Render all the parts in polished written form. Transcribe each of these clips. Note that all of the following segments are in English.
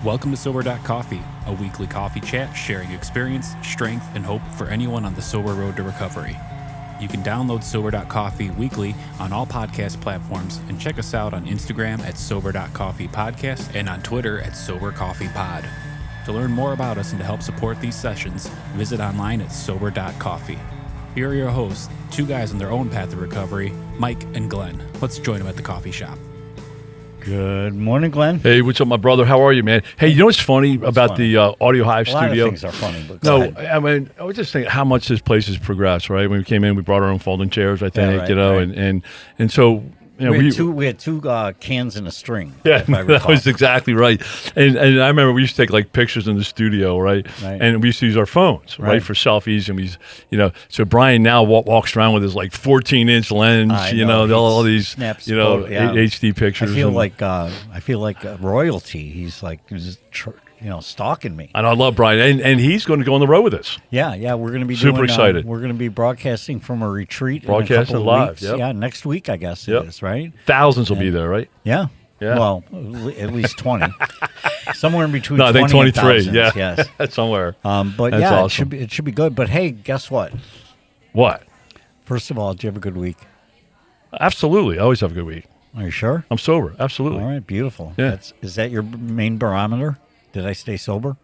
Welcome to Sober.Coffee, a weekly coffee chat sharing experience, strength, and hope for anyone on the sober road to recovery. You can download Sober.Coffee weekly on all podcast platforms and check us out on Instagram at Sober.Coffee Podcast and on Twitter at Sober.Coffee Pod. To learn more about us and to help support these sessions, visit online at Sober.Coffee. Here are your hosts, two guys on their own path to recovery, Mike and Glenn. Let's join them at the coffee shop. Good morning, Glenn. Hey, what's up, my brother? How are you, man? Hey, you know what's funny about the Audio Hive studio? A lot of things are funny, but no, I mean, I was just thinking how much this place has progressed, right? When we came in, we brought our own folding chairs, I think, right, you know, right. and so, you know, we had two cans and a string. Yeah, that was exactly right. And I remember we used to take like pictures in the studio, right? And we used to use our phones, right, for selfies. And we, you know, so Brian now walks around with his like 14-inch lens, you know, all these, snaps, you know, HD pictures. I feel like royalty. He's like, stalking me. And I love Brian, and he's going to go on the road with us. Yeah, we're going to be super excited. We're going to be broadcasting from a retreat. Broadcasting live. Yep. Yeah, next week I guess it is, right? Thousands will be there, right? Yeah. Yeah. Well, at least 20. Somewhere in between. No, I think 20 and 23. thousands, Yeah, yes. somewhere. But that's yeah, awesome. it should be good. But hey, guess what? What? First of all, did you have a good week? Absolutely. I always have a good week. Are you sure? I'm sober. Absolutely. All right, beautiful. Yeah. Is that your main barometer? Did I stay sober?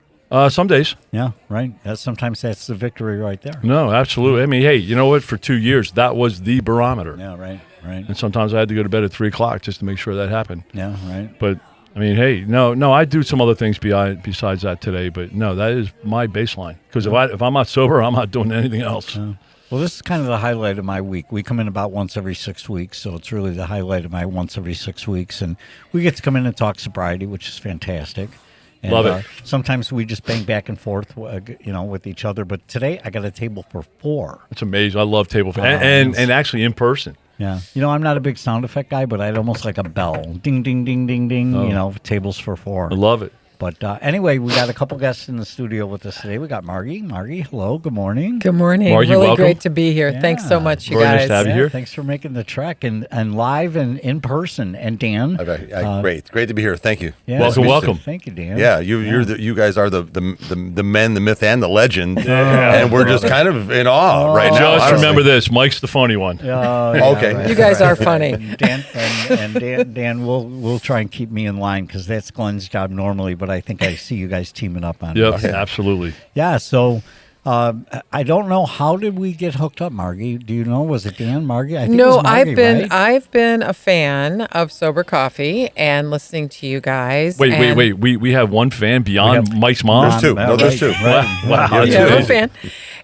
Some days. Yeah, right. Sometimes that's the victory right there. No, absolutely. I mean, hey, you know what? For 2 years, that was the barometer. Yeah, right. And sometimes I had to go to bed at 3 o'clock just to make sure that happened. Yeah, right. But, I mean, hey, no, I do some other things besides that today. But, no, that is my baseline. Because if I'm not sober, I'm not doing anything else. Yeah. Well, this is kind of the highlight of my week. We come in about once every 6 weeks, so it's really the highlight of my once every 6 weeks. And we get to come in and talk sobriety, which is fantastic. And, love it. Sometimes we just bang back and forth, with each other. But today I got a table for 4. It's amazing. I love table and actually in person. Yeah. I'm not a big sound effect guy, but I'd almost like a bell. Ding, ding, ding, ding, ding. Oh. Tables for 4. I love it. But anyway, we got a couple guests in the studio with us today. We got Marggi. Marggi, hello. Good morning. Good morning. Marggi, really welcome. great to be here. Yeah. Thanks so much, you Very nice guys. to have you here. Thanks for making the trek and live and in person. And Dan. Great to be here. Thank you. Yeah, Welcome. Thank you, Dan. Yeah, you guys are the men, the myth, and the legend, and we're just kind of in awe right now. Just honestly. remember this. Mike's the funny one. Okay. Right. You guys are funny. Dan will try and keep me in line because that's Glenn's job normally. But I think I see you guys teaming up on Yep, it. absolutely. Yeah. So I don't know, how did we get hooked up, Marggi? Do you know? Was it Dan, Marggi? I think it was Marggi, right? I've been a fan of Sober Coffee and listening to you guys. Wait. We have one fan beyond Mike's mom? There's two. No, there's two. Right. Wow. Yeah, I'm a fan.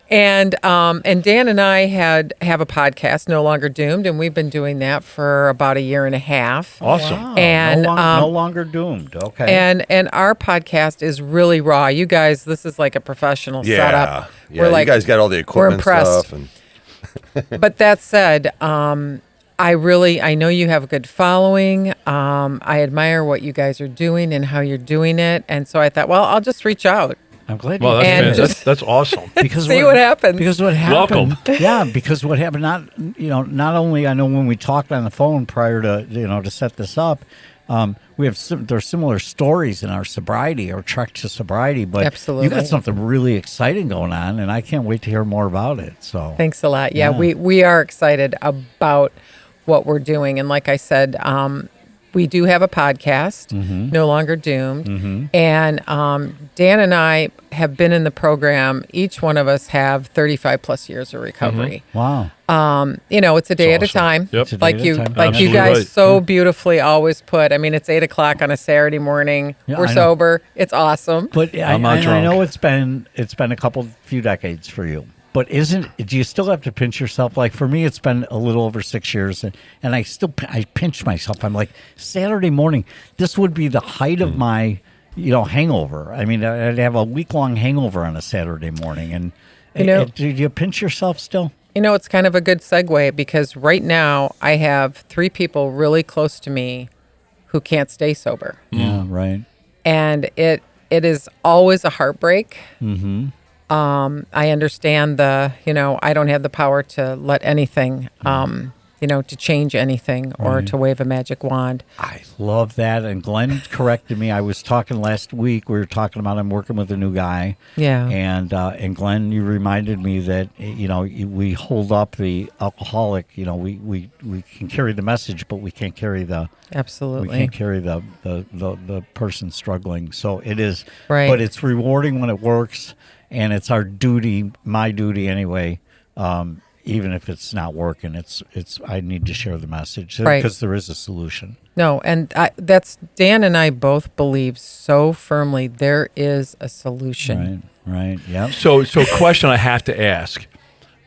And Dan and I have a podcast, No Longer Doomed, and we've been doing that for about a year and a half. Awesome. Wow. And no longer doomed. Okay. And our podcast is really raw. You guys, this is like a professional setup. Yeah, you guys got all the equipment impressed. stuff. But that said, I know you have a good following. I admire what you guys are doing and how you're doing it. And so I thought, well, I'll just reach out. I'm glad Well, And that's awesome. because see what happens. Because what happened? Welcome. Yeah, because what happened? Not only I know when we talked on the phone prior to to set this up, we have there's similar stories in our sobriety or trek to sobriety, but Absolutely. you got something really exciting going on, and I can't wait to hear more about it. So Thanks a lot. Yeah, Yeah. we are excited about what we're doing. And like I said, we do have a podcast, No Longer Doomed. And Dan and I have been in the program. Each one of us have 35 plus years of recovery. wow, It's a day at a awesome. time. Yep. It's a day Like at a you time. like you Absolutely guys right. so beautifully always put. I mean, it's 8 o'clock on a Saturday morning. Yeah, We're I know. sober. It's awesome. but I'm not I drunk. know it's been a few decades for you. But do you still have to pinch yourself? Like for me, it's been a little over 6 years, and I pinch myself. I'm like, Saturday morning, this would be the height of my, hangover. I mean, I'd have a week-long hangover on a Saturday morning. And do you pinch yourself still? It's kind of a good segue because right now I have 3 people really close to me who can't stay sober. Yeah, right. And it is always a heartbreak. Mm-hmm. I understand I don't have the power to let anything, to change anything or to wave a magic wand. I love that. And Glenn corrected me. I was talking last week. We were talking about I'm working with a new guy. Yeah. And Glenn, you reminded me that we hold up the alcoholic. We can carry the message, but we can't carry the Absolutely. We can't carry the person struggling. So it is. Right. But it's rewarding when it works, and it's our duty, my duty anyway. Even if it's not working, it's I need to share the message because there is a solution. No, and that's Dan and I both believe so firmly there is a solution. Right. Yeah. So question I have to ask.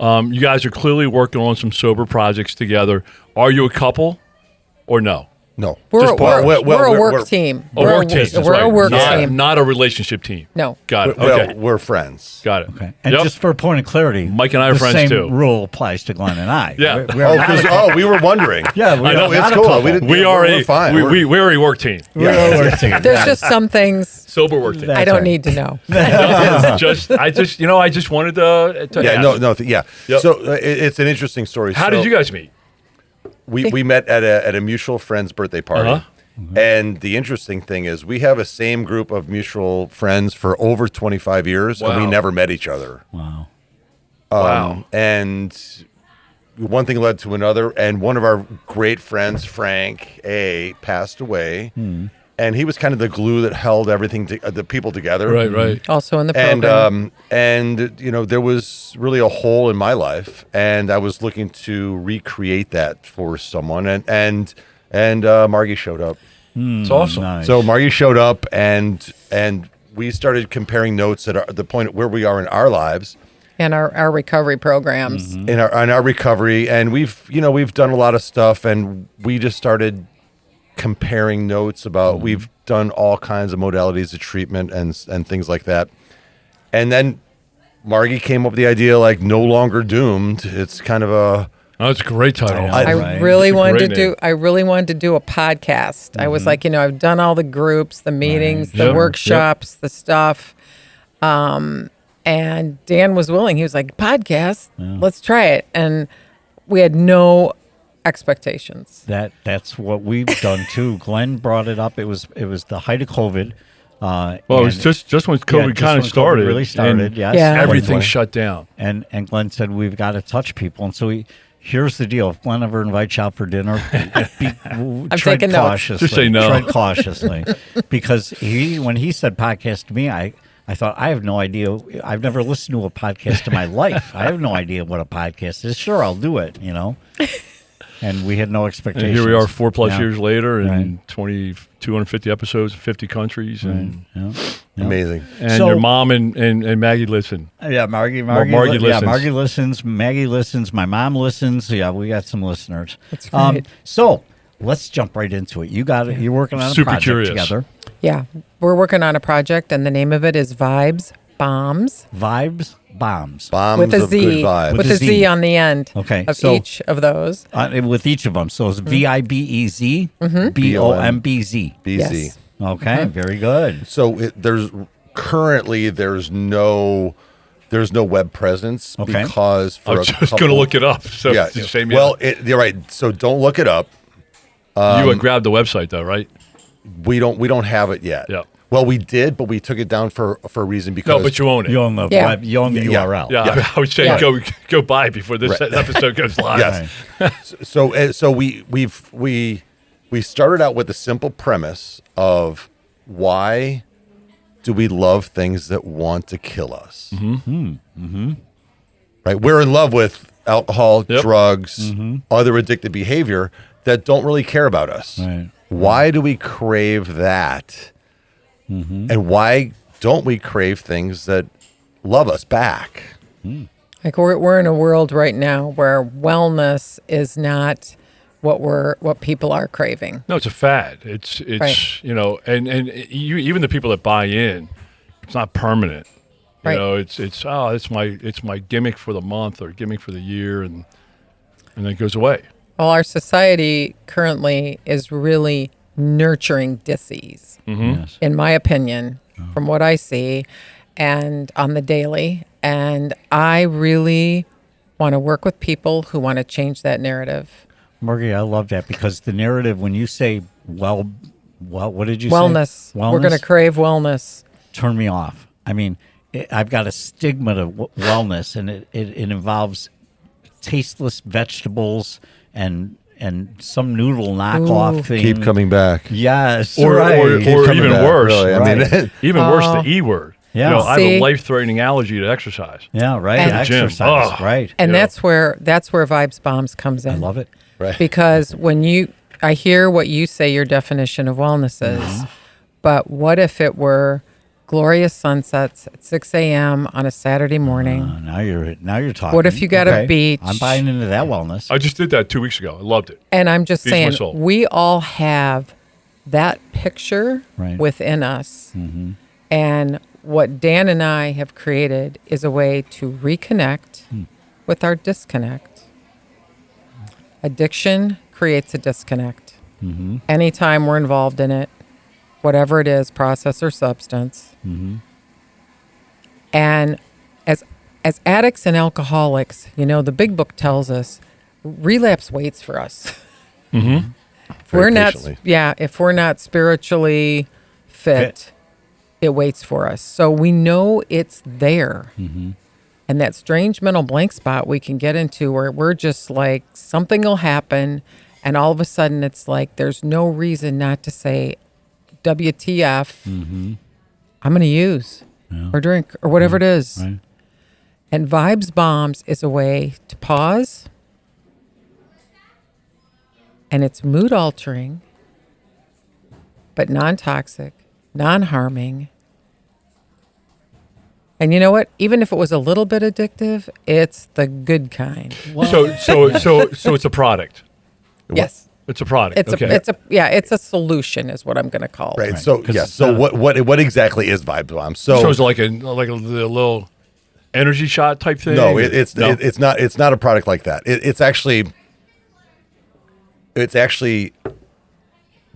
You guys are clearly working on some sober projects together. Are you a couple or no? No. We're a work team. A work team. We're a work team. Not a relationship team. No. Got it. Okay. We're friends. Got it. Okay. And just for a point of clarity, Mike and I are the friends same too. rule applies to Glenn and I. Yeah. We were wondering. Yeah, it's cool. We're fine. We're a work team. We're a work team. There's just some things Sober work team. I don't right. need to know. I just wanted to ask. Yep. So it's an interesting story. How did you guys meet? We met at a mutual friend's birthday party. Uh-huh. And the interesting thing is we have a same group of mutual friends for over 25 years, and we Wow. never met each other. Wow. Wow. And one thing led to another, and one of our great friends, Frank A., passed away. And he was kind of the glue that held everything, the people together. Right. Also in the program. And there was really a hole in my life, and I was looking to recreate that for someone, and Marggi showed up. It's awesome. Nice. So Marggi showed up, and we started comparing notes at the point where we are in our lives. And our recovery programs. In our recovery, and we've done a lot of stuff, and we just started comparing notes about we've done all kinds of modalities of treatment and things like that. And then Marggi came up with the idea like No Longer Doomed. It's kind of a That's a great title. I really wanted to Great name. do a podcast. I was like, I've done all the groups, the meetings, the Yep. workshops, the stuff. And Dan was willing. He was like, podcast, let's try it. And we had no expectations. That's what we've done too. Glenn brought it up. It was the height of COVID. Well, it was just when COVID kind of started. Really started, and yes. Yeah. everything shut down. And Glenn said we've got to touch people, and so here's the deal: if Glenn ever invites you out for dinner, tread taking notes. cautiously. Just say no. Tread cautiously, because when he said podcast to me, I thought I have no idea. I've never listened to a podcast in my life. I have no idea what a podcast is. Sure, I'll do it. And we had no expectations. And here we are 4+ Yeah. years later and Right. 250 episodes, 50 countries. And, Yeah. amazing. and So- your mom and Maggie listen. Yeah, Marggi Marggi listens. Marggi listens. Maggie listens. My mom listens. Yeah, we got some listeners. That's right. So let's jump right into it. You got it. You're working on a Super project curious. together. Yeah. We're working on a project, and the name of it is Vibes Bombs. Vibes Bombs. Bombs With a of good Z. vibes. With a a Z. Z on the end Okay, of so- each of those. With each of them. So it's VIBEZ, Mm-hmm. BOMBZ. BZ. Yes. Okay, very good. So there's no web presence Okay. because for I a was just couple- going to look it up. So Yeah. it's the same. Well, you're right. So don't look it up. you grabbed the website though, right? We don't have it yet. Yeah. Well, we did, but we took it down for a reason because No, but you own it. You own the Yeah. web, you own the Yeah. URL. Yeah, I would say Yeah. go buy before this episode goes live. Yes. So we started out with the simple premise of why do we love things that want to kill us? Right? We're in love with alcohol, Yep. drugs, other addictive behavior that don't really care about us. Right. Why do we crave that? And why don't we crave things that love us back? Like we're in a world right now where wellness is not what people are craving. No, it's a fad. It's Right. and even the people that buy in, it's not permanent. You Right. know, it's my gimmick for the month or gimmick for the year, and then it goes away. Well, our society currently is really nurturing disease, Yes. in my opinion, from what I see and on the daily. And I really want to work with people who want to change that narrative. Marggi, I love that because the narrative, when you say, well, what did you Wellness. say? Wellness. We're going to crave wellness. Turn me off. I mean, I've got a stigma to wellness, and it involves tasteless vegetables and some noodle knockoff thing. Keep coming back. Yes, or right. or even back, worse. really. I mean, Even worse, the E word. Yeah. You know, I have See? a life-threatening allergy to exercise. Yeah, right. And- Exercise, Gym. right. And Yeah. that's where Vibes Bombs comes in. I love it. right. Because I hear what you say your definition of wellness is, but what if it were glorious sunsets at 6 a.m. on a Saturday morning? Now you're talking. What if you got a beach? I'm buying into that wellness. I just did that 2 weeks ago. I loved it. And I'm just Feeds my saying, soul. we all have that picture Right. within us. And what Dan and I have created is a way to reconnect with our disconnect. Addiction creates a disconnect. Anytime we're involved in it, whatever it is, process or substance. And as addicts and alcoholics, you know, the big book tells us relapse waits for us. If we're not, patiently. if we're not spiritually fit, it waits for us. So we know it's there. And that strange mental blank spot we can get into where we're just like, something will happen. And all of a sudden it's like, there's no reason not to say, WTF, I'm going to use or drink or whatever it is. Right. And Vibes Bombs is a way to pause. And it's mood altering, but non-toxic, non-harming. And you know what? Even if it was a little bit addictive, it's the good kind. So it's a product. Yes. It's a product. It's okay. it's a solution is what I'm going to call it. Right. So 'Cause yeah. it's So not what exactly is Vibe Bomb? So it's like a little energy shot type thing. No, it's not a product like that. It's actually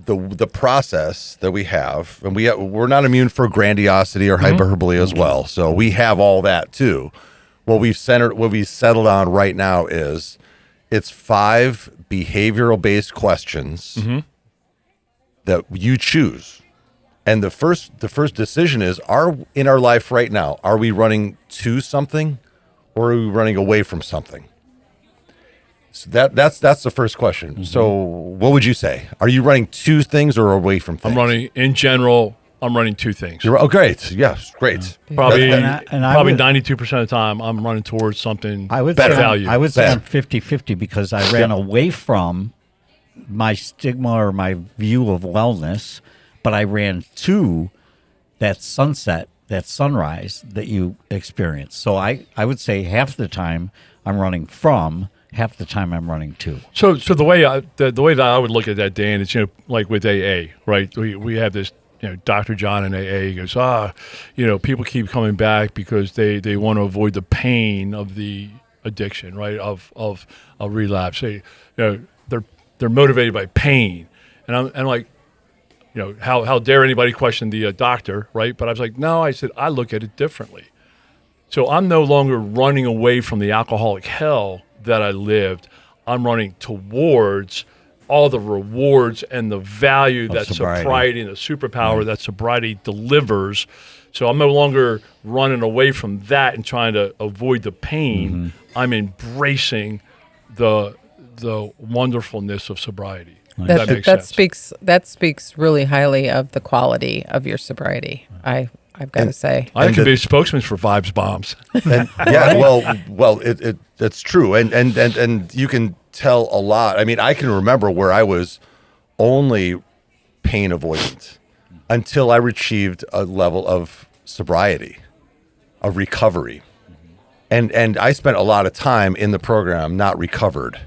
the process that we have, and we're not immune for grandiosity or hyperbole as well. So we have all that too. What we've settled on right now is it's 5 behavioral based questions that you choose. And the first decision is, in our life right now, are we running to something or are we running away from something? So that's the first question. So what would you say? Are you running to things or away from things? in general, I'm running 2 things. Great. Yes, great. Probably And I probably would- 92% of the time I'm running towards something I would better say value. I would say Better. I'm 50-50 because I ran away from my stigma or my view of wellness, but I ran to that sunset, that sunrise that you experience. So I would say half the time I'm running from, half the time I'm running to. So the way that I would look at that, Dan, is, you know, like with AA, right? We have this, you know, Dr. John in AA. He goes, you know, people keep coming back because they want to avoid the pain of the addiction, right? Of a relapse. They, you know, they're motivated by pain, and I'm like, you know, how dare anybody question the doctor, right? But I was like, no, I said I look at it differently. So I'm no longer running away from the alcoholic hell that I lived. I'm running towards all the rewards and the value that sobriety and the superpower that sobriety delivers. So I'm no longer running away from that and trying to avoid the pain. I'm embracing the wonderfulness of sobriety. If that makes sense. That speaks really highly of the quality of your sobriety. I've got to say. I could be a spokesman for Vibes Bombs. And, yeah, well, that's true, and you can tell a lot. I mean, I can remember where I was only pain avoidant until I achieved a level of sobriety, of recovery, and I spent a lot of time in the program not recovered,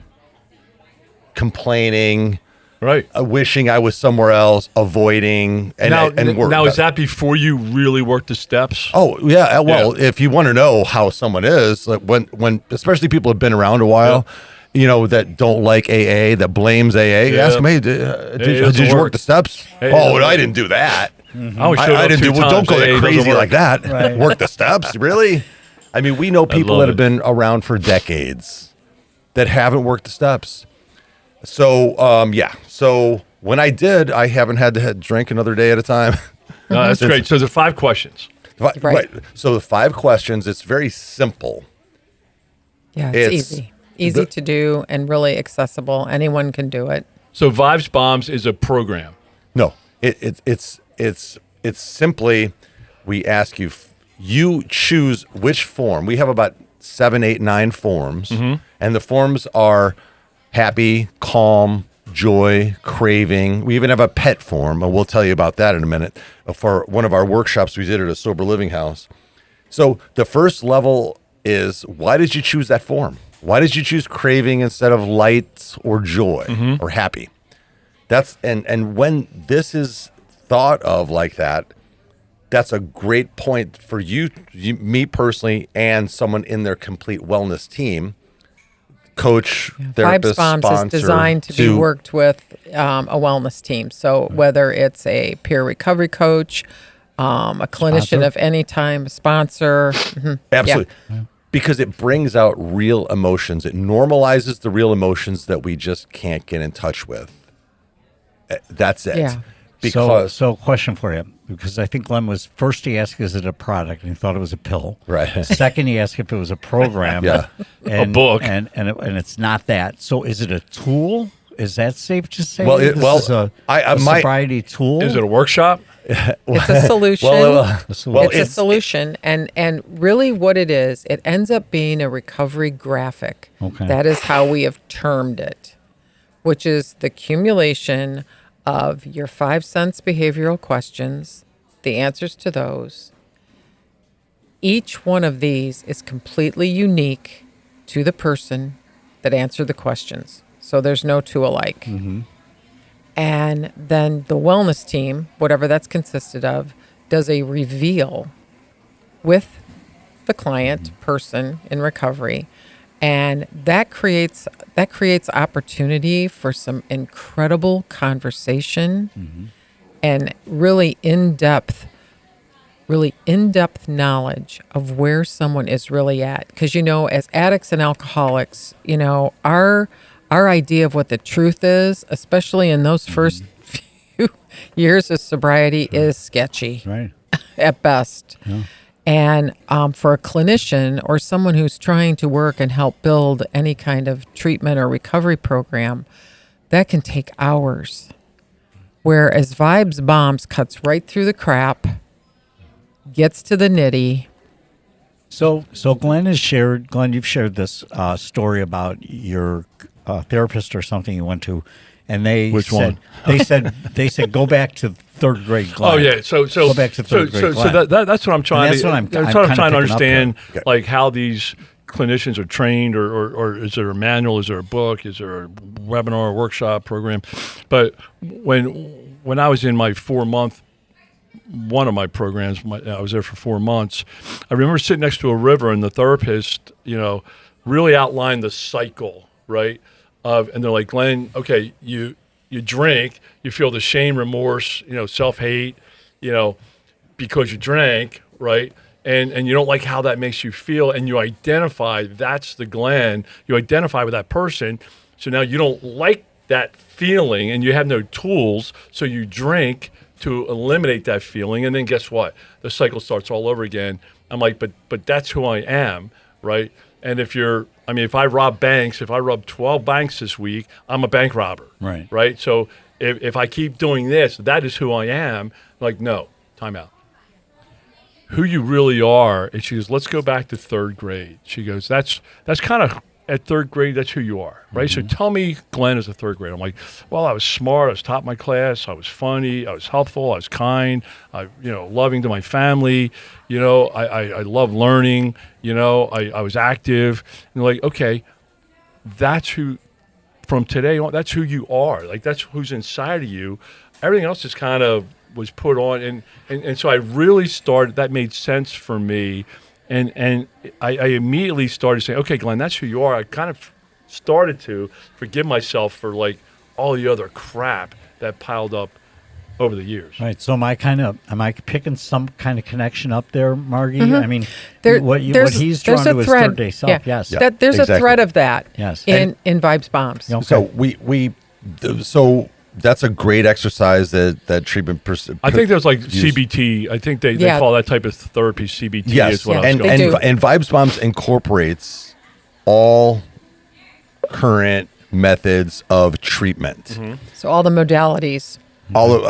complaining. Right. Wishing I was somewhere else, avoiding, and work. Now, is that before you really worked the steps? Oh yeah. Well, if you want to know how someone is, like when especially people have been around a while, you know, that don't like AA, that blames AA. Ask them, hey, did you work the steps? Hey, I didn't do that. I didn't do. Well, don't go that crazy like that. Right. Work the steps, really? I mean, we know people that have been around for decades that haven't worked the steps. So, So when I did, I haven't had to drink another day at a time. No, that's great. So there's 5 questions. Right. So the 5 questions, it's very simple. Yeah, it's easy to do and really accessible. Anyone can do it. So Vibes Bombs is a program. No, it's simply, we ask you, you choose which form. We have about 7, 8, 9 forms, and the forms are happy, calm, joy, craving. We even have a pet form, and we'll tell you about that in a minute. For one of our workshops we did at a sober living house. So the first level is, why did you choose that form? Why did you choose craving instead of light or joy or happy? That's and when this is thought of like that, that's a great point for you, me personally, and someone in their complete wellness team. Coach, therapist, Vibes Bombs sponsor, is designed to be worked with a wellness team. So whether it's a peer recovery coach, a clinician of any time, a sponsor. Absolutely. Yeah. Because it brings out real emotions. It normalizes the real emotions that we just can't get in touch with. That's it. Yeah. Because so question for you, because I think Glenn was first, he asked, is it a product? And he thought it was a pill. Right. Second, he asked if it was a program. Yeah. A book. And it's not that. So is it a tool? Is that safe to say? Well, this is a sobriety tool? Is it a workshop? It's a solution. It's a solution. And really what it is, it ends up being a recovery graphic. Okay. That is how we have termed it, which is the accumulation of your 5 sense behavioral questions, the answers to those. Each one of these is completely unique to the person that answered the questions. So there's no two alike. Mm-hmm. And then the wellness team, whatever that's consisted of, does a reveal with the client person in recovery. And that creates opportunity for some incredible conversation and really in-depth knowledge of where someone is really at. Because, as addicts and alcoholics, our idea of what the truth is, especially in those first few years of sobriety, is sketchy, right, at best. Yeah. And for a clinician or someone who's trying to work and help build any kind of treatment or recovery program, that can take hours. Whereas Vibes Bombs cuts right through the crap, gets to the nitty. So Glenn, you've shared this story about your therapist or something you went to, and they they said go back to 3rd grade Glenn. Oh yeah, so go back to 3rd grade Glenn. So that's what I'm trying to. That's what I'm trying to understand, like how these clinicians are trained, or is there a manual? Is there a book? Is there a webinar, workshop, program? But when I was in my 4-month, one of my programs, I was there for 4 months. I remember sitting next to a river, and the therapist, really outlined the cycle, right? And they're like, Glenn, okay, you drink, you feel the shame, remorse, self-hate, because you drank, right? And you don't like how that makes you feel, and you identify, that's the Glenn, you identify with that person, so now you don't like that feeling, and you have no tools, so you drink to eliminate that feeling, and then guess what? The cycle starts all over again. I'm like, but that's who I am, right? And if I rob banks, if I rob 12 banks this week, I'm a bank robber. Right. Right. So if I keep doing this, that is who I am. Like, no, time out. Who you really are. And she goes, let's go back to 3rd grade. She goes, that's kind of at 3rd grade, that's who you are. Right. So tell me Glenn is a 3rd grade. I'm like, well, I was smart. I was top of my class. I was funny. I was helpful. I was kind. Loving to my family. I love learning. I was active. And like, okay, that's who, from today on, that's who you are. Like, that's who's inside of you. Everything else just kind of was put on. And so I really started, that made sense for me. And I immediately started saying, okay, Glenn, that's who you are. I kind of started to forgive myself for like all the other crap that piled up over the years. Right. So am I picking some kind of connection up there, Margie? I mean, what he's drawn to his third day self. Yeah. Yes. Yeah. There's a thread of that. Yes. In Vibes Bombs. Okay. So that's a great exercise that treatment. I think there's like CBT. I think they call that type of therapy CBT. Yes, is what and Vibes Bombs incorporates all current methods of treatment. So all the modalities. All the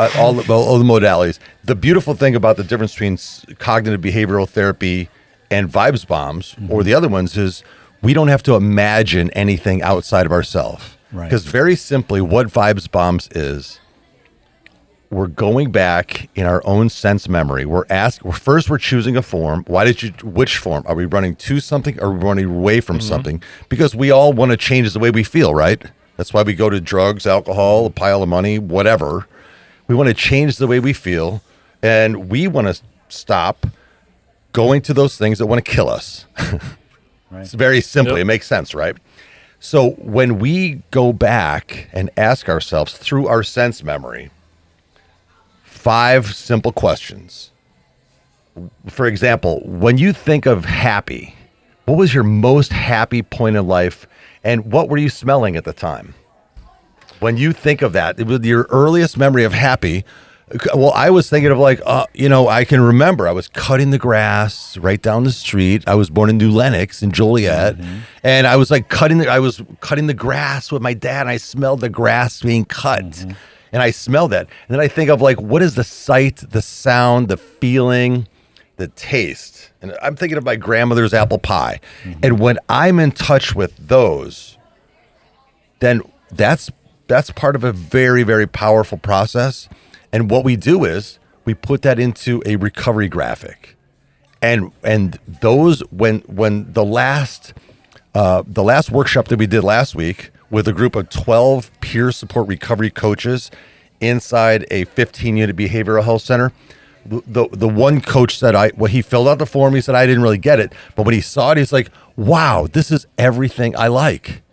modalities. The beautiful thing about the difference between cognitive behavioral therapy and Vibes Bombs or the other ones is we don't have to imagine anything outside of ourselves. Right. Because very simply, what Vibes Bombs is, we're going back in our own sense memory. We're choosing a form. Which form? Are we running to something or are we running away from something? Because we all want to change the way we feel, right? That's why we go to drugs, alcohol, a pile of money, whatever. We want to change the way we feel, and we want to stop going to those things that want to kill us. Right. It's very simply, It makes sense, right? So when we go back and ask ourselves through our sense memory, 5 simple questions. For example, when you think of happy, what was your most happy point in life, and what were you smelling at the time? When you think of that, it was your earliest memory of happy. Well, I was thinking of I can remember I was cutting the grass right down the street. I was born in New Lenox in Joliet, and I was cutting the grass with my dad, and I smelled the grass being cut, and I smelled that. And then I think of what is the sight, the sound, the feeling, the taste, and I'm thinking of my grandmother's apple pie. And when I'm in touch with those, then that's part of a very, very powerful process. And what we do is we put that into a recovery graphic. And those when the last workshop that we did last week with a group of 12 peer support recovery coaches inside a 15-unit behavioral health center, the one coach said when he filled out the form, he said, I didn't really get it. But when he saw it, he's like, wow, this is everything I like.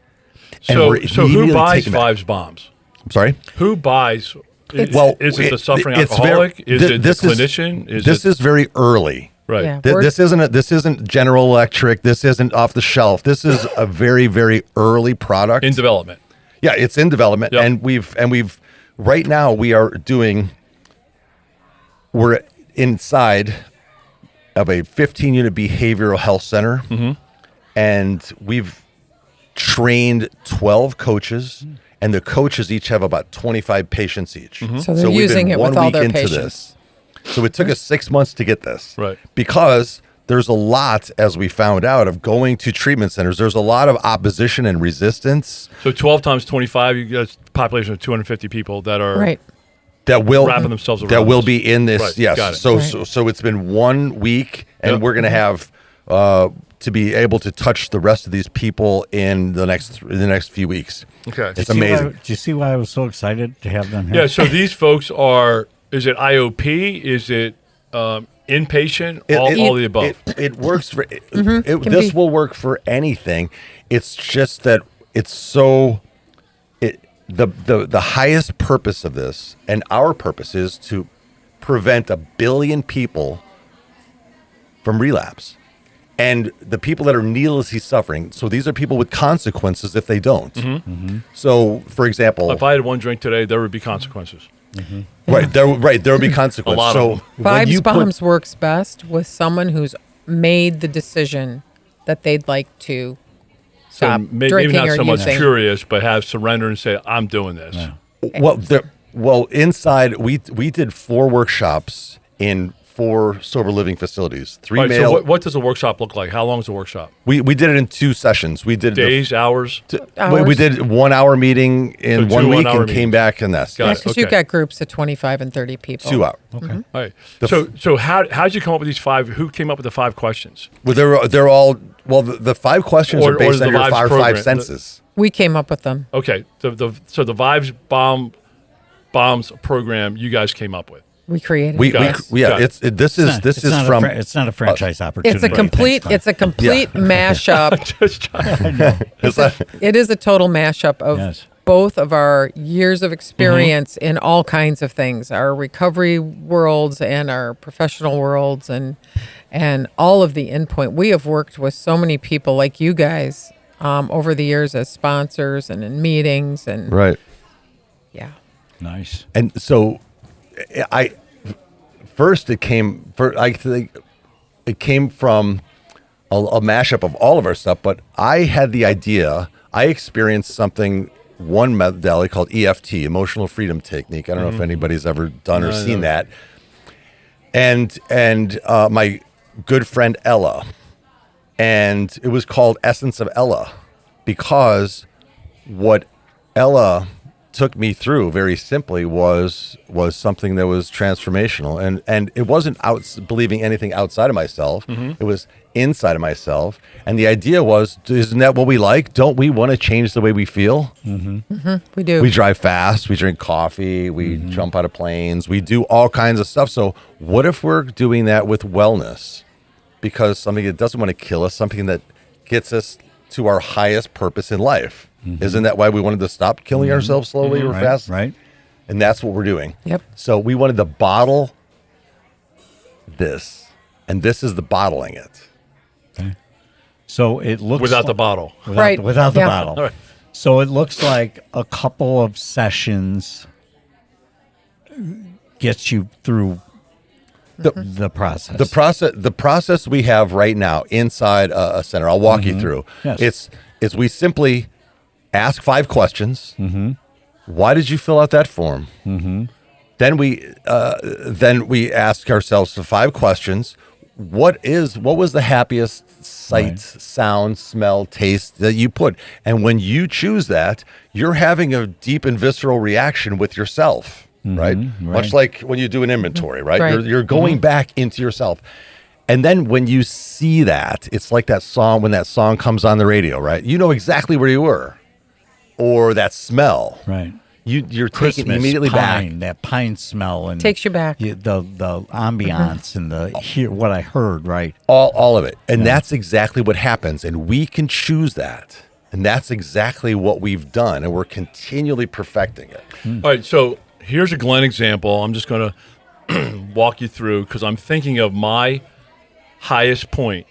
So who buys Vibes Bombs? I'm sorry? Who buys? Is it the suffering it's alcoholic? Is it the clinician? This is very early. Right. Yeah, This isn't General Electric. This isn't off the shelf. This is a very, very early product. In development. Yeah, it's in development. Yep. And we've right now we're inside of a 15-unit behavioral health center. And we've trained 12 coaches, and the coaches each have about 25 patients each. So they're using it with all their patients. So it took us 6 months to get this. Right. Because there's a lot, as we found out, of going to treatment centers. There's a lot of opposition and resistance. So 12 times 25, you got a population of 250 people that are Right. That will wrapping themselves around that will this. be in this. Right. Yes. Got it. So it's been 1 week, and we're going to have to be able to touch the rest of these people in the next few weeks. Okay. It's amazing. Do you see why I was so excited to have them here? Yeah, so these folks is it IOP? Is it inpatient? All the above? It works for, this will work for anything. It's just that it's so, the highest purpose of this, and our purpose is to prevent 1 billion people from relapse. And the people that are needlessly suffering, so these are people with consequences if they don't. So, for example, if I had one drink today, there would be consequences. Right, there will be consequences. A lot so of them. when you Vibes Bombs works best with someone who's made the decision that they'd like to stop Maybe drinking not or so much using. curious, but have surrender and say, I'm doing this. Yeah. Well, inside we did 4 workshops in 4 sober living facilities. 3 Right, male. so what does a workshop look like? How long is a workshop? We did it in 2 sessions. We did Days, hours? we did 1 hour meeting in So 1 2 week 1-hour and came meetings. back and that's Got it. Because you've got groups of 25 and 30 people. 2 hours. Okay. All right. So how'd you come up with these 5? Who came up with the 5 questions? Well, they're all the 5 questions Or are based the on your Vibes 5 program. senses. We came up with them. Okay. So the Vibes Bombs program you guys came up with. We created We it. Got it. yeah. This is from It's not a franchise opportunity. It's a complete mashup. It's not- It is a total mashup of Yes. both of our years of experience in all kinds of things, our recovery worlds and our professional worlds, and all of the endpoint. We have worked with so many people like you guys over the years as sponsors and in meetings, and Right. yeah. Nice. And so I think it came from a mashup of all of our stuff, but I had the idea, I experienced something, one modality called EFT, Emotional Freedom Technique. I don't know if anybody's ever done or seen that. And my good friend Ella, and it was called Essence of Ella, because what Ella took me through very simply was something that was transformational, and it wasn't believing anything outside of myself. It was inside of myself, and the idea was, isn't that what we like? Don't we want to change the way we feel? We do. We drive fast, we drink coffee, we jump out of planes, we do all kinds of stuff. So what if we're doing that with wellness? Because something that doesn't want to kill us, something that gets us to our highest purpose in life. Isn't that why we wanted to stop killing ourselves slowly or fast? Right. And that's what we're doing. Yep. So we wanted to bottle this, and this is the bottling it. Okay. So it looks Without the bottle. without the Yeah. bottle. All right. So it looks like a couple of sessions gets you through the process. The process we have right now inside a center, I'll walk you through. Yes. It's we simply ask 5 questions. Why did you fill out that form? Then we ask ourselves the 5 questions. What was the happiest sight, sound, smell, taste that you put? And when you choose that, you're having a deep and visceral reaction with yourself, right? Much like when you do an inventory, right? Right. You're going back into yourself. And then when you see that, it's like that song, when that song comes on the radio, right? You know exactly where you were. Or that smell. Right. You're Christmas, taken immediately pine, back. that pine smell and Takes you back. the ambiance and what I heard, right? All of it. And that's exactly what happens. And we can choose that. And that's exactly what we've done. And we're continually perfecting it. All right, so here's a Glenn example. I'm just going to walk you through, because I'm thinking of my highest point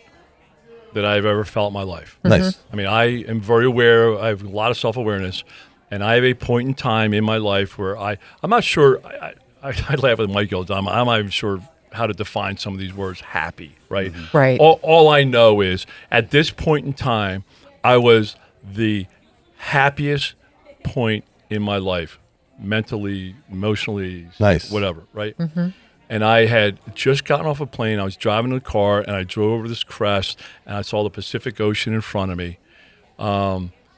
that I've ever felt in my life. Nice. I mean, I am very aware. I have a lot of self-awareness. And I have a point in time in my life where I'm not sure. I laugh with Mike all the time. I'm not even sure how to define some of these words. Happy, right? Right. All I know is at this point in time, I was the happiest point in my life, mentally, emotionally, Nice. whatever, right? And I had just gotten off a plane. I was driving in a car, and I drove over this crest, and I saw the Pacific Ocean in front of me.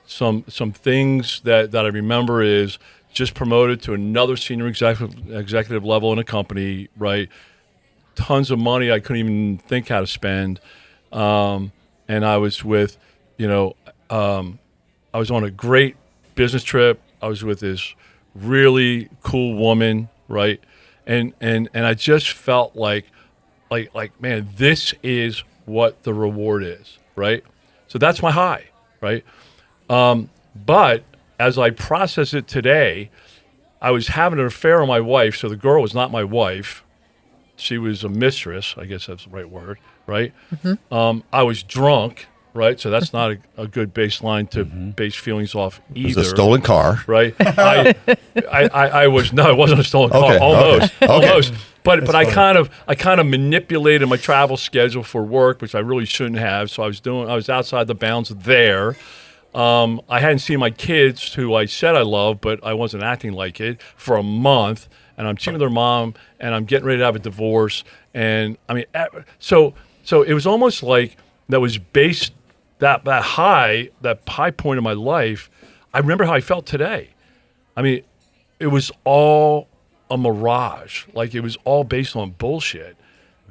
Some things that I remember is just promoted to another senior executive level in a company, right? Tons of money I couldn't even think how to spend. And I was with, I was on a great business trip. I was with this really cool woman, right? And I just felt like, man, this is what the reward is, right? So that's my high, right? But as I process it today, I was having an affair with my wife. So the girl was not my wife. She was a mistress. I guess that's the right word, right? I was drunk, right? So that's not a good baseline to base feelings off either. It was a stolen car. Right? I was, no, it wasn't a stolen car. Okay, Almost. okay. Almost. But I kind of manipulated my travel schedule for work, which I really shouldn't have. So I was outside the bounds there. I hadn't seen my kids, who I said I loved, but I wasn't acting like it, for a month. And I'm cheating with their mom, and I'm getting ready to have a divorce. And I mean, so it was almost like that was based, that high point in my life. I remember how I felt today. I mean, it was all a mirage. Like, it was all based on bullshit.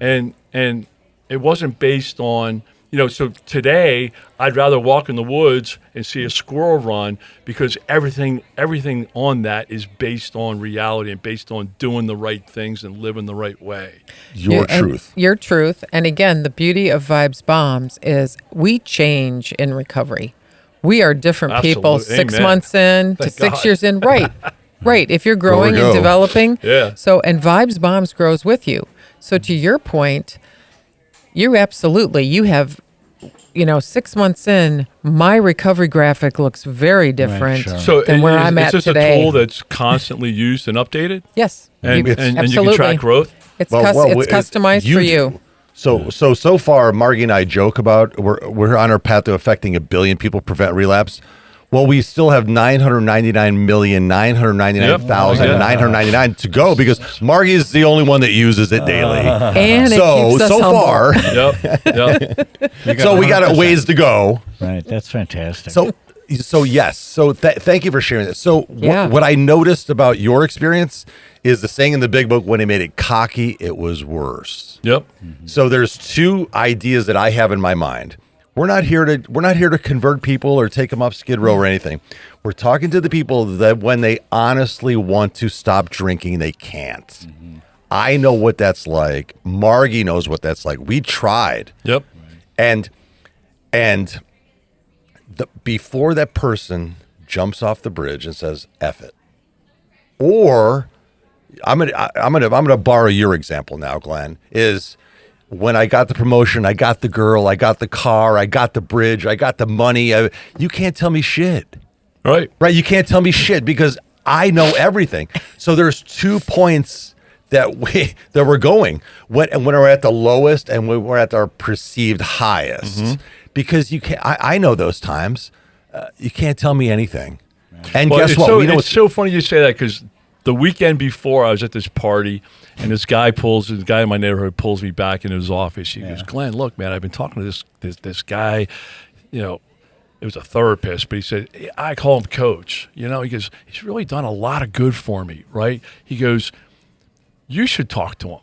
And it wasn't based on, so today I'd rather walk in the woods and see a squirrel run, because everything on that is based on reality and based on doing the right things and living the right way. Your truth. Your truth. And again, the beauty of Vibes Bombs is we change in recovery. We are different people. Absolutely. 6 Amen. months in to Thank 6 God. years in. Right. Right. If you're growing Grow or and go. developing. Yeah. So, and Vibes Bombs grows with you. So to your point, you have, 6 months in, my recovery graphic looks very different sure. So than where I'm at it's just today. a tool that's constantly used and updated, Yes. and You- and you absolutely. can track growth. It's, Well, it's customized for you. So far, Margie and I joke about we're on our path to affecting 1 billion people, prevent relapse. Well, we still have 999,999,999 to go because Margie is the only one that uses it daily. And it keeps us so humble. far, Yep. so we got a ways to go. Right. That's fantastic. So yes. So thank you for sharing this. So Yeah. what I noticed about your experience is the saying in the big book: when he made it cocky, it was worse. Yep. So there's 2 ideas that I have in my mind. We're not here to convert people or take them off Skid Row or anything. We're talking to the people that when they honestly want to stop drinking, they can't. Mm-hmm. I know what that's like. Margie knows what that's like. We tried. Yep. And before that person jumps off the bridge and says "F it," or I'm gonna borrow your example now, Glenn. Is when I got the promotion, I got the girl, I got the car, I got the bridge, I got the money. You can't tell me shit, Right. right? You can't tell me shit because I know everything. So there's 2 points that we're going when we're at the lowest and when we're at our perceived highest. Because you can't. I know those times. You can't tell me anything. And Well, guess it's what? So, We know it's so funny you say that because the weekend before I was at this party and the guy in my neighborhood pulls me back into his office. He goes, "Glenn, look, man, I've been talking to this guy, it was a therapist, but he said, I call him coach. He goes, he's really done a lot of good for me, right? He goes, you should talk to him.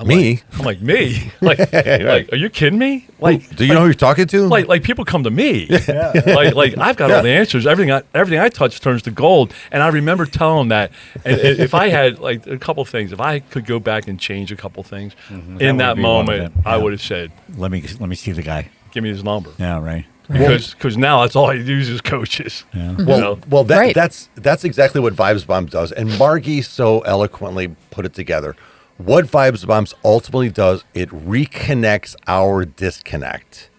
Me? I'm like, me? Like, are you kidding me? Like, do you know who you're talking to? like people come to me. Like I've got all the answers. Everything I touch turns to gold. And I remember telling him that. And if I had like a couple things, if I could go back and change a couple things in that would be one of moment, them. I Yeah. would have said, let me see the guy. give me his number. Yeah. Right. Because now that's all I use is coaches. Yeah. Well, Right. that's exactly what Vibes Bomb does. And Margie so eloquently put it together. What Vibes Bombs ultimately does, it reconnects our disconnect.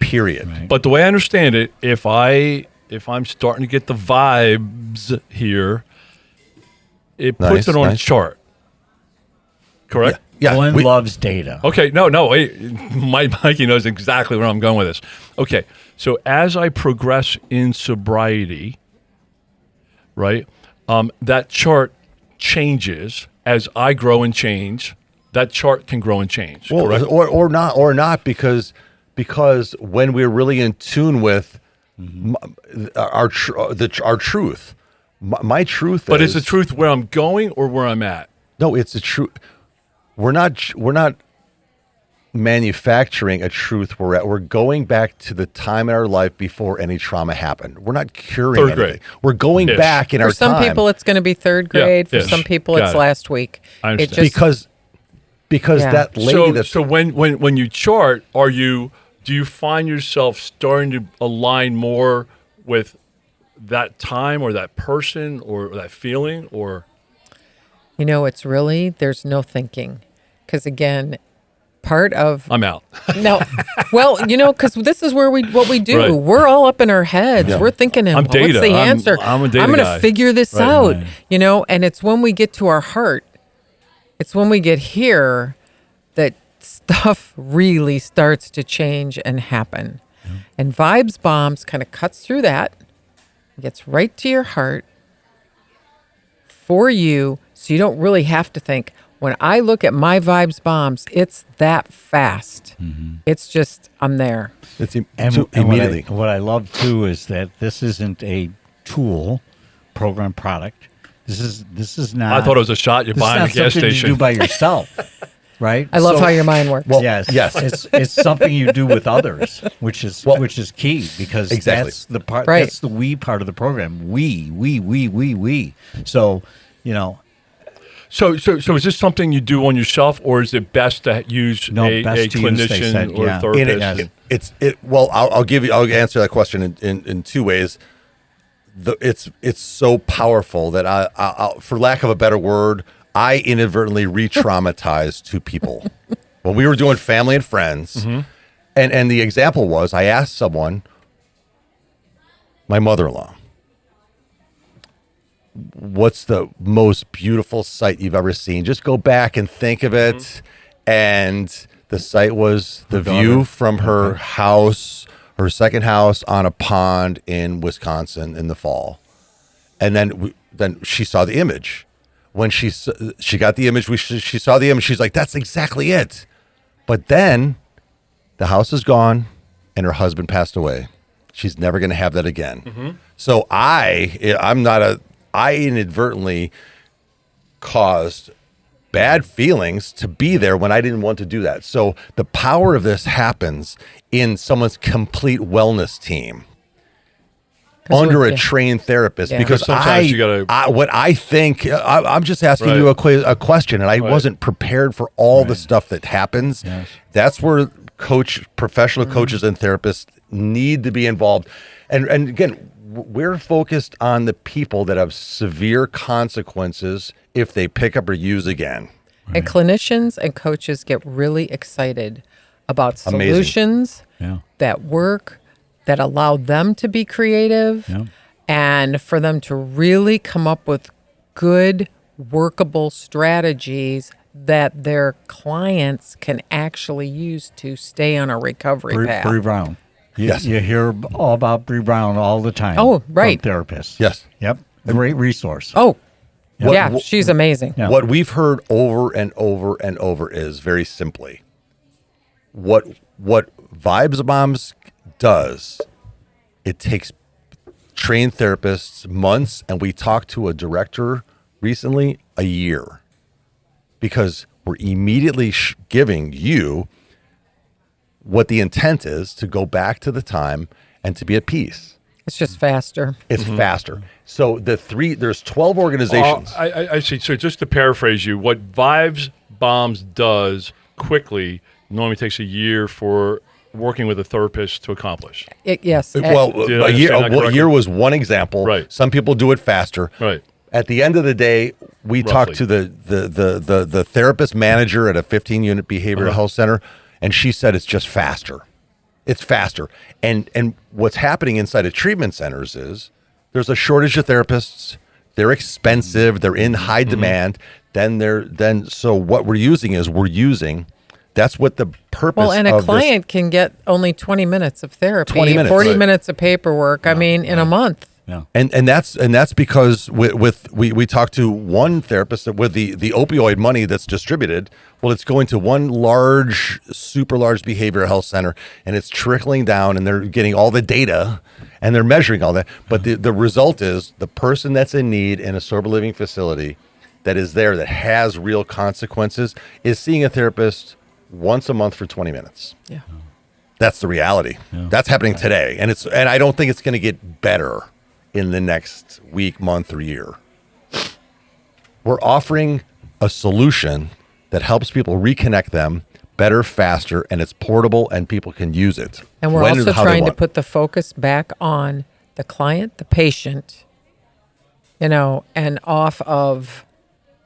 Period. Right. But the way I understand it, if I'm starting to get the vibes here, it puts Nice, it on a nice. chart. Correct? Yeah. Glenn loves data. Okay, no, wait. Mikey knows exactly where I'm going with this. Okay, so as I progress in sobriety, right, that chart changes as I grow and change. That chart can grow and change. Well, correct? or not because when we're really in tune with our truth, my truth. But is the truth where I'm going or where I'm at? No, it's the truth. We're not manufacturing a truth. We're going back to the time in our life before any trauma happened. We're not curing Third anything. grade. We're going Ish. back in For our some time. people, it's going to be third grade. For ish. some people, Got it's it. last week. I understand. It just, because Yeah. that lady So when you chart, do you find yourself starting to align more with that time or that person or that feeling or? it's really, there's no thinking. Because again, part of I'm out. no, well, because this is what we do. Right. We're all up in our heads. Yeah. We're thinking, I'm what's data. the I'm- answer? I'm a data going guy. to figure this Right. out. Right. And it's when we get to our heart, it's when we get here that stuff really starts to change and happen. And Vibes Bombs kind of cuts through that, gets right to your heart for you, so you don't really have to think. When I look at my Vibes Bombs, it's that fast. It's just, I'm there. it's And immediately. what I love too is that this isn't a tool, program product. This is not. I thought it was a shot you this buy is in not the gas something station. you do by yourself, right? I love So- how your mind works. Well, yes, yes. It's something you do with others, which is key because Exactly. that's the part. Right. That's the we part of the program. We. So So is this something you do on yourself, or is it best to use a clinician or a therapist? I'll answer that question in two ways. It's so powerful that I for lack of a better word, I inadvertently re-traumatized two people when we were doing family and friends. Mm-hmm. And the example was, I asked someone, my mother-in-law, what's the most beautiful sight you've ever seen? Just go back and think of it. Mm-hmm. And the sight was the view from her house, her second house, on a pond in Wisconsin in the fall. And then she saw the image. When she got the image, she saw the image. She's like, that's exactly it. But then the house is gone and her husband passed away. She's never going to have that again. Mm-hmm. So I inadvertently caused bad feelings to be there when I didn't want to do that. So the power of this happens in someone's complete wellness team under a trained therapist, because sometimes I'm just asking you a question, and I wasn't prepared for all the stuff that happens. Yes. That's where professional coaches and therapists need to be involved. And again, we're focused on the people that have severe consequences if they pick up or use again. Right. And clinicians and coaches get really excited about solutions that work, that allow them to be creative, and for them to really come up with good, workable strategies that their clients can actually use to stay on a recovery path. Bree Brown. You hear all about Bree Brown all the time. Oh, right. From therapists. Yes. Yep. Great resource. Oh, she's amazing. Yeah. What we've heard over and over and over is very simply, what Vibes Bombs does, it takes trained therapists months, and we talked to a director recently, a year, because we're immediately giving you what the intent is to go back to the time and to be at peace. It's just faster. It's faster. So there's 12 organizations. I see. So just to paraphrase you, what Vibes Bombs does quickly normally takes a year for working with a therapist to accomplish. A year was one example. Right. Some people do it faster. Right. At the end of the day, we talked to the therapist manager at a 15-unit behavioral health center, and she said it's just faster. It's faster. And what's happening inside of treatment centers is there's a shortage of therapists. They're expensive. They're in high demand. So what we're using. That's what the purpose of Well, and a client can get only 20 minutes of therapy, 40 minutes of paperwork, in a month. Yeah. And that's because we talked to one therapist that with the opioid money that's distributed, well, it's going to one super large behavioral health center, and it's trickling down, and they're getting all the data and they're measuring all that. But the result is the person that's in need in a sober living facility that is there, that has real consequences, is seeing a therapist once a month for 20 minutes. Yeah. That's the reality. Yeah. That's happening today. And I don't think it's going to get better in the next week, month, or year. We're offering a solution that helps people reconnect them better, faster, and it's portable and people can use it. And we're also trying to put the focus back on the client, the patient, and off of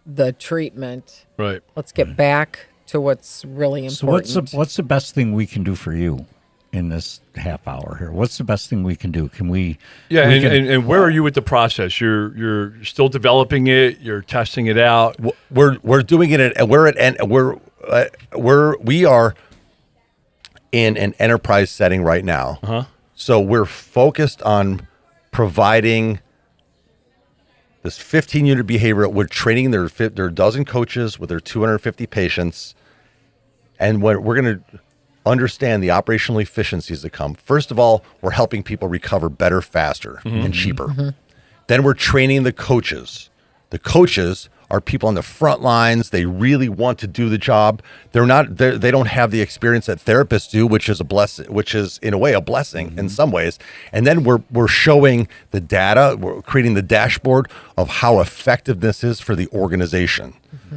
the treatment. Right. Let's get back to what's really important. So what's the best thing we can do for you in this half hour here? What's the best thing we can do? Can we? Yeah, and where are you with the process? You're still developing it. You're testing it out. We're doing it, and we are in an enterprise setting right now. Uh-huh. So we're focused on providing this 15-unit behavioral. We're training their dozen coaches with their 250 patients, and we're going to understand the operational efficiencies that come. First of all, we're helping people recover better, faster, and cheaper. Mm-hmm. Then we're training the coaches. The coaches are people on the front lines. They really want to do the job. They don't have the experience that therapists do, which is a blessing, which is in a way a blessing in some ways. And then we're showing the data, we're creating the dashboard of how effective this is for the organization.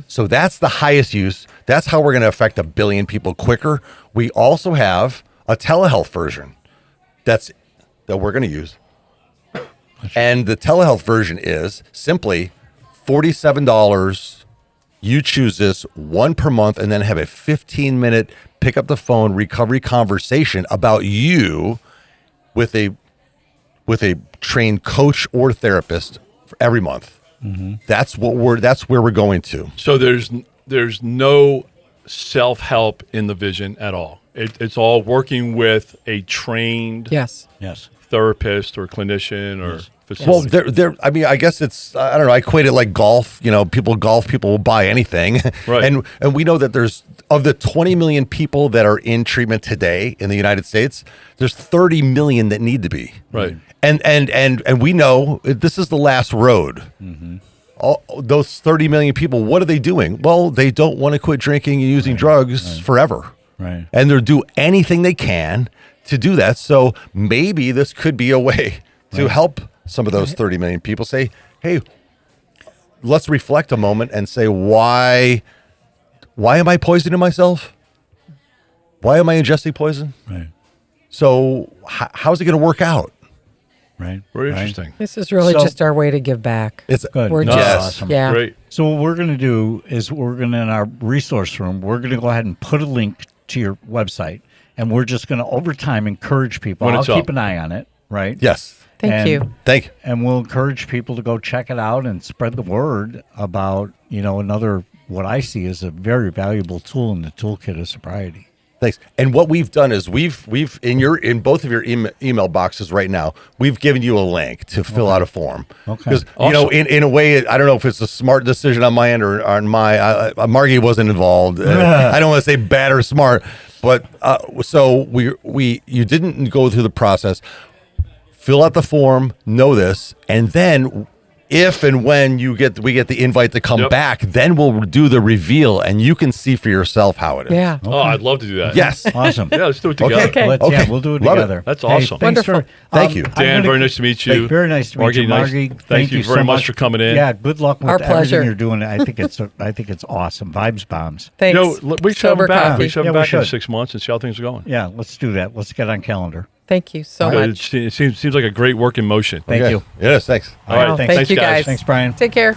So that's the highest use. That's how we're going to affect 1 billion people quicker. We also have a telehealth version that we're going to use. And the telehealth version is simply $47. You choose this, one per month, and then have a 15-minute pick up the phone recovery conversation about you with a trained coach or therapist for every month. That's where we're going to. So there's no self-help in the vision at all. It's all working with a trained Yes. therapist or clinician or Well, facility. I mean, I guess it's, I don't know, I equate it like golf. You know, people will buy anything. Right. And we know that there's, of the 20 million people that are in treatment today in the United States, there's 30 million that need to be. Right. And we know this is the last road. All those 30 million people, what are they doing? Well, they don't want to quit drinking and using drugs forever. Right. And they'll do anything they can to do that. So maybe this could be a way to help some of those 30 million people say, hey, let's reflect a moment and say, why am I poisoning myself? Why am I ingesting poison? Right. So how's it going to work out? Right. Very Right. interesting. This is really So- just our way to give back. It's Good. We're No, just, Yes. awesome. yeah. Great. So what we're going to do is we're going to, in our resource room, we're going to go ahead and put a link to your website, and we're just going to, over time, encourage people. When I'll it's keep up. an eye on it, right? yes. Thank And- you. Thank you. And we'll encourage people to go check it out and spread the word about, another, what I see as a very valuable tool in the toolkit of sobriety. Thanks. And what we've done is we've in both of your email boxes right now, we've given you a link to fill out a form. Okay. Because Awesome. in a way, I don't know if it's a smart decision on my end or on Marggi wasn't involved. I don't want to say bad or smart, but so you didn't go through the process. Fill out the form, know this, and then if and when we get the invite to come Yep. back, then we'll do the reveal, and you can see for yourself how it is. Yeah. Oh, I'd love to do that. Yes. Awesome. Yeah, let's do it together. Okay. Yeah, we'll do it Love it. together. That's Hey, awesome. thanks Wonderful. Thank you. I'm Dan, gonna- very nice to meet you. Very nice to meet you, nice- Marggi. Thank you very so much for coming in. Yeah, good luck with Our everything pleasure. you're doing. I think it's awesome. Vibes bombs. Thanks. We should have him back. Sober.Coffee. We should have Yeah, him we back in should. 6 months and see how things are going. Yeah, let's do that. Let's get on calendar. Thank you so It much. seems like a great work in motion. Thank Okay. you. Yes, thanks. All right. Wow, Thank you, guys. Thanks, Brian. Take care.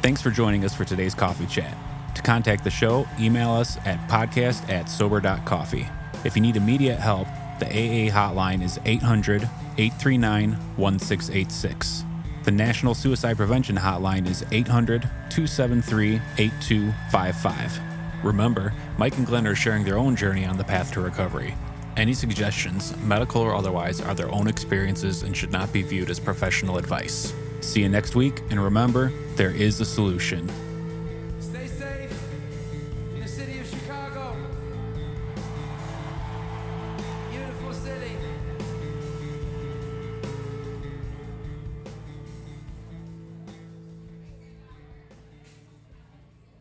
Thanks for joining us for today's coffee chat. To contact the show, email us at podcast@sober.coffee. If you need immediate help, the AA hotline is 800-839-1686. The National Suicide Prevention Hotline is 800-273-8255. Remember, Mike and Glenn are sharing their own journey on the path to recovery. Any suggestions, medical or otherwise, are their own experiences and should not be viewed as professional advice. See you next week, and remember, there is a solution.